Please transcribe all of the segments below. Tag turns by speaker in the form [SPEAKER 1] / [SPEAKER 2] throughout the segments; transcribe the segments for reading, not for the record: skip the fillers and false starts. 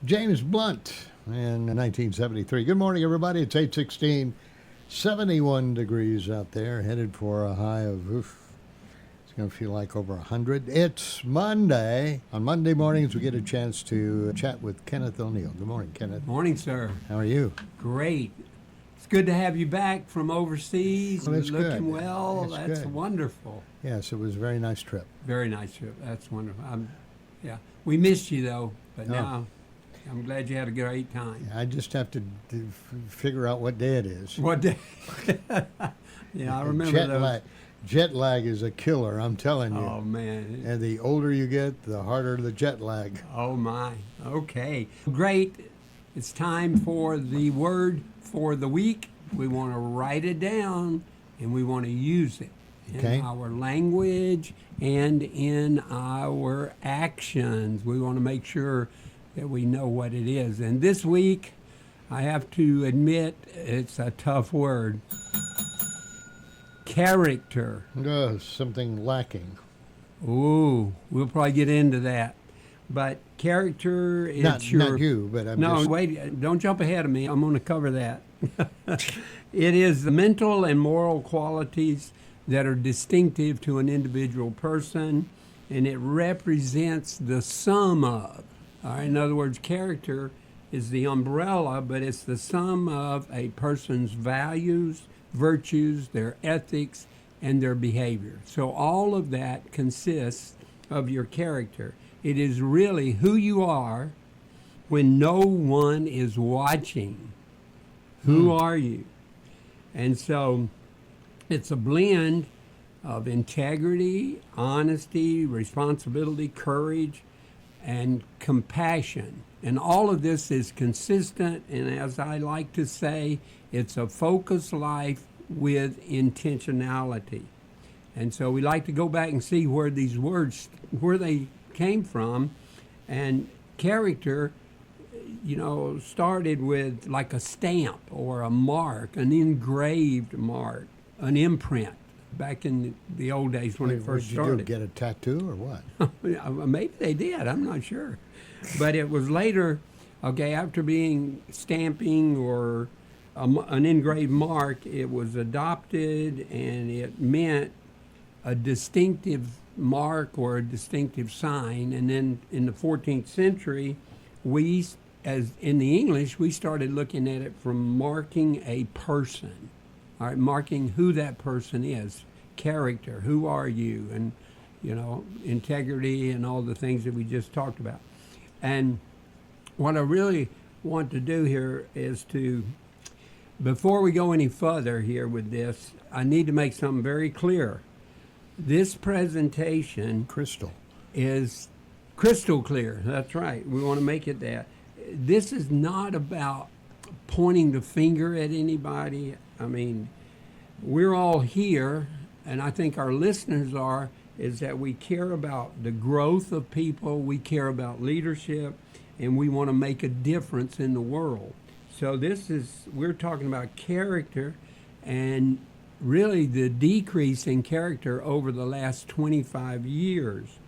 [SPEAKER 1] James Blunt in 1973. Good morning, everybody. It's 8:16, 71 degrees out there, headed for a high of, it's going to feel like over 100. It's Monday. On Monday mornings, we get a chance to chat with Kenneth O'Neal. Good morning, Kenneth.
[SPEAKER 2] Morning, sir.
[SPEAKER 1] How are you?
[SPEAKER 2] Great. It's good to have you back from overseas.
[SPEAKER 1] Well, that's
[SPEAKER 2] looking
[SPEAKER 1] good.
[SPEAKER 2] well. That's
[SPEAKER 1] good.
[SPEAKER 2] Wonderful.
[SPEAKER 1] Yes, it was a very nice trip.
[SPEAKER 2] Very nice trip. That's wonderful. Yeah, we missed you though, but now I'm glad you had a great time.
[SPEAKER 1] I just have to figure out what day it is.
[SPEAKER 2] What day? Yeah, I remember those.
[SPEAKER 1] Jet lag is a killer, I'm telling you.
[SPEAKER 2] Oh, man.
[SPEAKER 1] And the older you get, the harder the jet lag.
[SPEAKER 2] Oh, my. Okay. Great. It's time for the word for the week. We want to write it down, and we want to use it in our language and in our actions. We want to make sure that we know what it is. And this week, I have to admit, it's a tough word. Character.
[SPEAKER 1] Something lacking.
[SPEAKER 2] Ooh, we'll probably get into that. But character is
[SPEAKER 1] not you, but I'm
[SPEAKER 2] No, wait, don't jump ahead of me. I'm going to cover that. It is the mental and moral qualities that are distinctive to an individual person, and it represents the sum of. All right, in other words, character is the umbrella, but it's the sum of a person's values, virtues, their ethics, and their behavior. So all of that consists of your character. It is really who you are when no one is watching. Who are you? And so it's a blend of integrity, honesty, responsibility, courage, and compassion. And all of this is consistent, and as I like to say, it's a focused life with intentionality. And so we like to go back and see where these words, where they came from. And character, started with like a stamp or a mark, an engraved mark, an imprint back in the old days when it first started.
[SPEAKER 1] Did you get a tattoo or what?
[SPEAKER 2] Maybe they did. I'm not sure. But it was later, after being stamping or an engraved mark, it was adopted, and it meant a distinctive mark or a distinctive sign. And then in the 14th century, as in the English, we started looking at it from marking a person, all right, marking who that person is, character, who are you, and, integrity and all the things that we just talked about. And what I really want to do here is before we go any further here with this, I need to make something very clear. This presentation is crystal clear. That's right. We want to make it that. This is not about pointing the finger at anybody. I mean, we're all here, and I think our listeners is that we care about the growth of people, we care about leadership, and we want to make a difference in the world. So we're talking about character, and really the decrease in character over the last 25 years.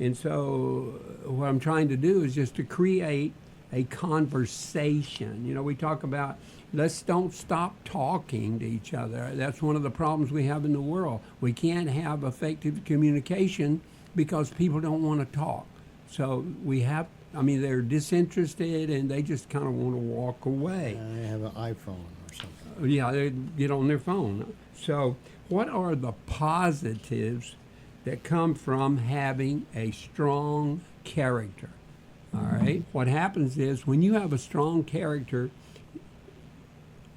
[SPEAKER 2] And so what I'm trying to do is just to create a conversation. We talk about let's don't stop talking to each other. That's one of the problems we have in the world. We can't have effective communication because people don't want to talk. So they're disinterested and they just kind of want to walk away.
[SPEAKER 1] They have an iPhone or something.
[SPEAKER 2] Yeah, they get on their phone. So what are the positives that come from having a strong character? All right. What happens is when you have a strong character,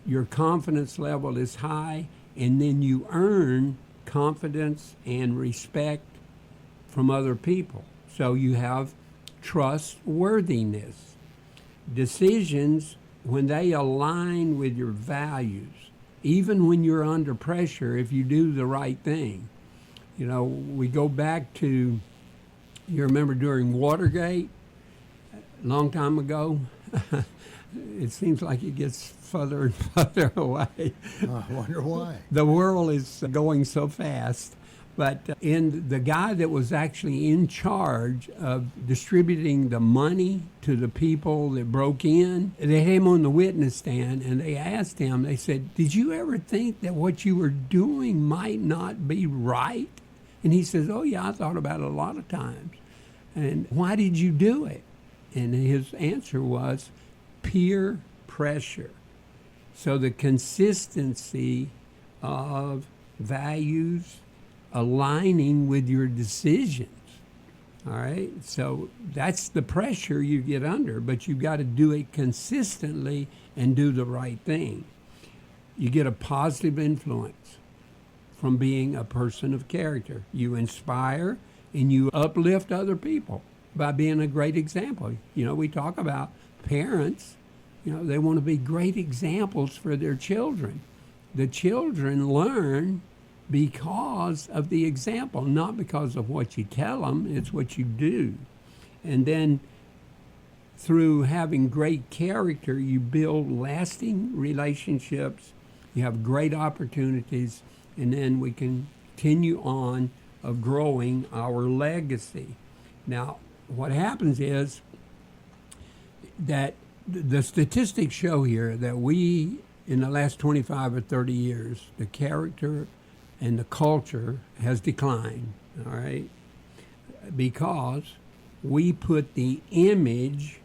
[SPEAKER 2] your confidence level is high, and then you earn confidence and respect from other people. So you have trustworthiness. Decisions, when they align with your values, even when you're under pressure, if you do the right thing. We go back to, you remember during Watergate, a long time ago? It seems like it gets further and further away.
[SPEAKER 1] I wonder why.
[SPEAKER 2] The world is going so fast. But in the guy that was actually in charge of distributing the money to the people that broke in, they had him on the witness stand, and they asked him, they said, did you ever think that what you were doing might not be right? And he says, oh yeah, I thought about it a lot of times. And why did you do it? And his answer was peer pressure. So the consistency of values aligning with your decisions. All right? So that's the pressure you get under, but you've got to do it consistently and do the right thing. You get a positive influence from being a person of character. You inspire and you uplift other people by being a great example. You know, we talk about parents, you know, they want to be great examples for their children. The children learn because of the example, not because of what you tell them, it's what you do. And then through having great character, you build lasting relationships, you have great opportunities, and then we can continue on of growing our legacy. Now, what happens is that the statistics show here that we, in the last 25 or 30 years, the character and the culture has declined, all right? Because we put the image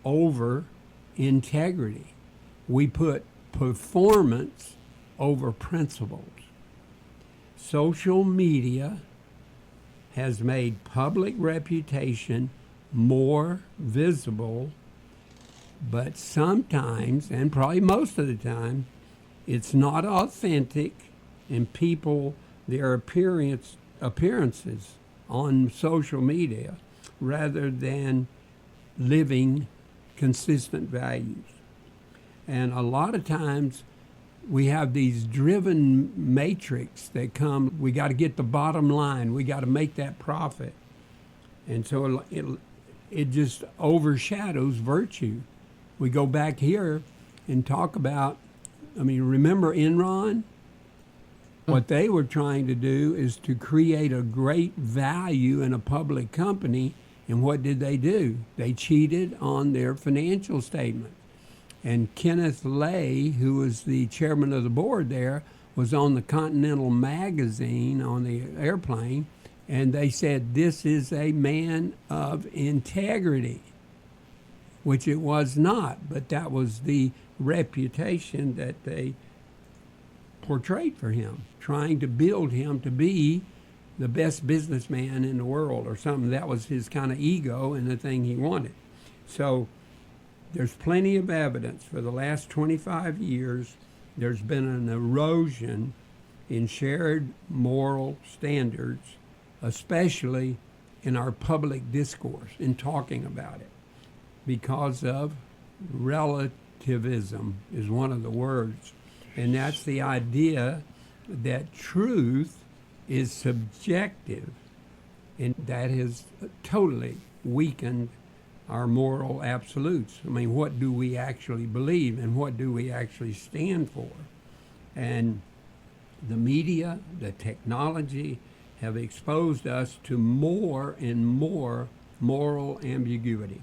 [SPEAKER 2] over integrity. We put performance over principles. Social media has made public reputation more visible, but sometimes, and probably most of the time, it's not authentic, and people, their appearances on social media, rather than living consistent values. And a lot of times we have these driven matrix that come, we got to get the bottom line, we got to make that profit. And so it just overshadows virtue. We go back here and talk about, remember Enron? What they were trying to do is to create a great value in a public company, and what did they do? They cheated on their financial statement. And Kenneth Lay, who was the chairman of the board there, was on the Continental magazine on the airplane, and they said, this is a man of integrity, which it was not, but that was the reputation that they portrayed for him, trying to build him to be the best businessman in the world or something. That was his kind of ego and the thing he wanted. So there's plenty of evidence for the last 25 years there's been an erosion in shared moral standards, especially in our public discourse, in talking about it, because of relativism is one of the words. And that's the idea that truth is subjective, and that has totally weakened our moral absolutes. What do we actually believe and what do we actually stand for? And the media, the technology have exposed us to more and more moral ambiguity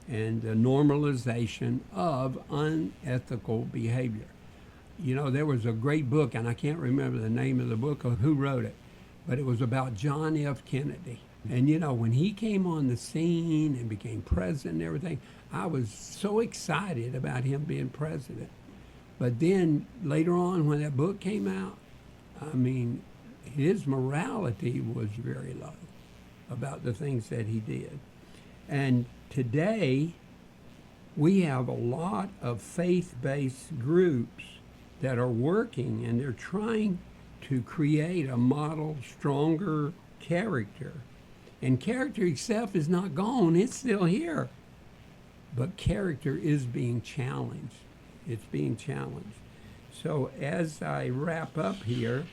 [SPEAKER 2] and the normalization of unethical behavior. You know, there was a great book, and I can't remember the name of the book or who wrote it, but it was about John F. Kennedy. And, you know, when he came on the scene and became president and everything, I was so excited about him being president. But then later on, when that book came out, his morality was very low about the things that he did. And today, we have a lot of faith-based groups that are working, and they're trying to create a model stronger character. And character itself is not gone, it's still here. But character is being challenged. It's being challenged. So as I wrap up here,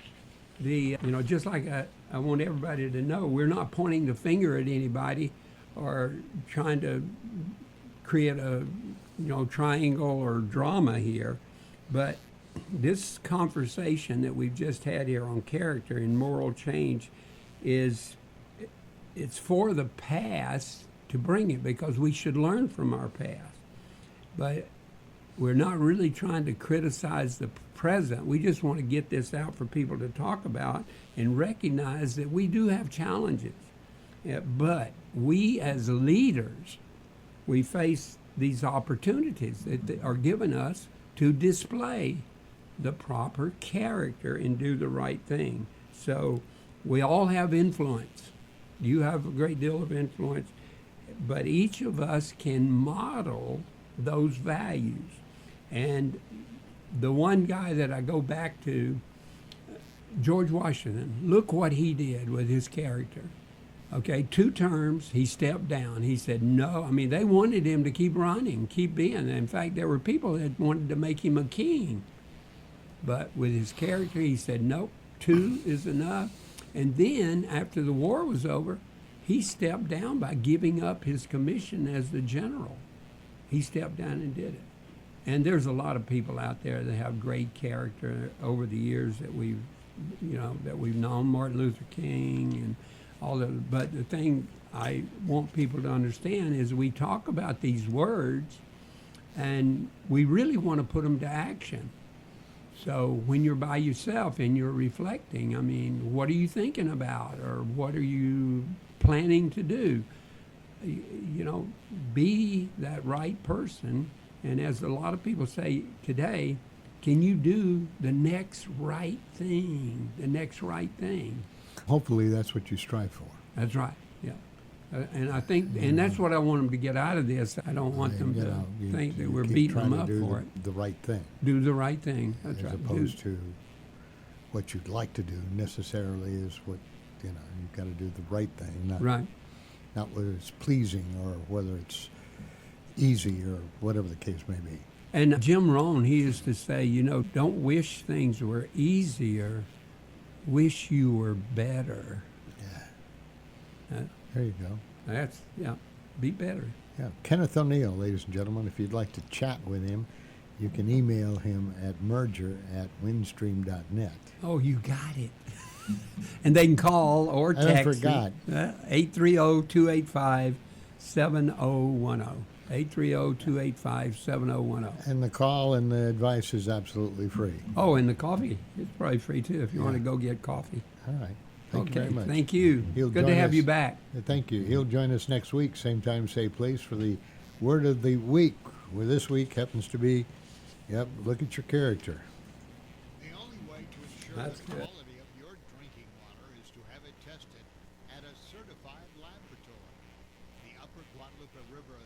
[SPEAKER 2] just like I want everybody to know, we're not pointing the finger at anybody or trying to create a triangle or drama here, but this conversation that we've just had here on character and moral change it's for the past to bring it, because we should learn from our past. But we're not really trying to criticize the present. We just want to get this out for people to talk about and recognize that we do have challenges. But we as leaders, we face these opportunities that are given us to display the proper character and do the right thing. So we all have influence. You have a great deal of influence, but each of us can model those values. And the one guy that I go back to, George Washington, look what he did with his character. Okay, 2 terms, he stepped down. He said no. I mean, they wanted him to keep running, keep being. In fact, there were people that wanted to make him a king. But with his character, he said, nope, 2 is enough. And then, after the war was over, he stepped down by giving up his commission as the general. He stepped down and did it. And there's a lot of people out there that have great character over the years that we've known, Martin Luther King and all of. But the thing I want people to understand is we talk about these words, and we really want to put them to action. So when you're by yourself and you're reflecting, I mean, what are you thinking about, or what are you planning to do? You know, be that right person. And as a lot of people say today, can you do the next right thing? The next right thing.
[SPEAKER 1] Hopefully that's what you strive for.
[SPEAKER 2] That's right, yeah. And I think, and that's what I want them to get out of this. I don't want them to think that we're beating them up for it.
[SPEAKER 1] The right thing.
[SPEAKER 2] Do the right thing. That's right.
[SPEAKER 1] As opposed to what you'd like to do necessarily is what, you've got to do the right thing. Not whether it's pleasing or whether it's easy or whatever the case may be.
[SPEAKER 2] And Jim Rohn, he used to say, don't wish things were easier, wish you were better.
[SPEAKER 1] Yeah. There you go.
[SPEAKER 2] Be better.
[SPEAKER 1] Yeah. Kenneth O'Neal, ladies and gentlemen, if you'd like to chat with him, you can email him at merger@windstream.net.
[SPEAKER 2] Oh, you got it. And they can call or text.
[SPEAKER 1] I forgot.
[SPEAKER 2] 830-285-7010. 830-285-7010.
[SPEAKER 1] And the call and the advice is absolutely free.
[SPEAKER 2] Oh, and the coffee. It's probably free, too, if you want to go get coffee.
[SPEAKER 1] All right. Thank you very much.
[SPEAKER 2] Thank you. Good to have you back.
[SPEAKER 1] Thank you. He'll join us next week, same time, same place, for the Word of the Week, where this week happens to be, look at your character.
[SPEAKER 3] The only way to ensure
[SPEAKER 2] That's
[SPEAKER 3] the
[SPEAKER 2] good.
[SPEAKER 3] quality of your drinking water is to have it tested at a certified laboratory. The Upper Guadalupe River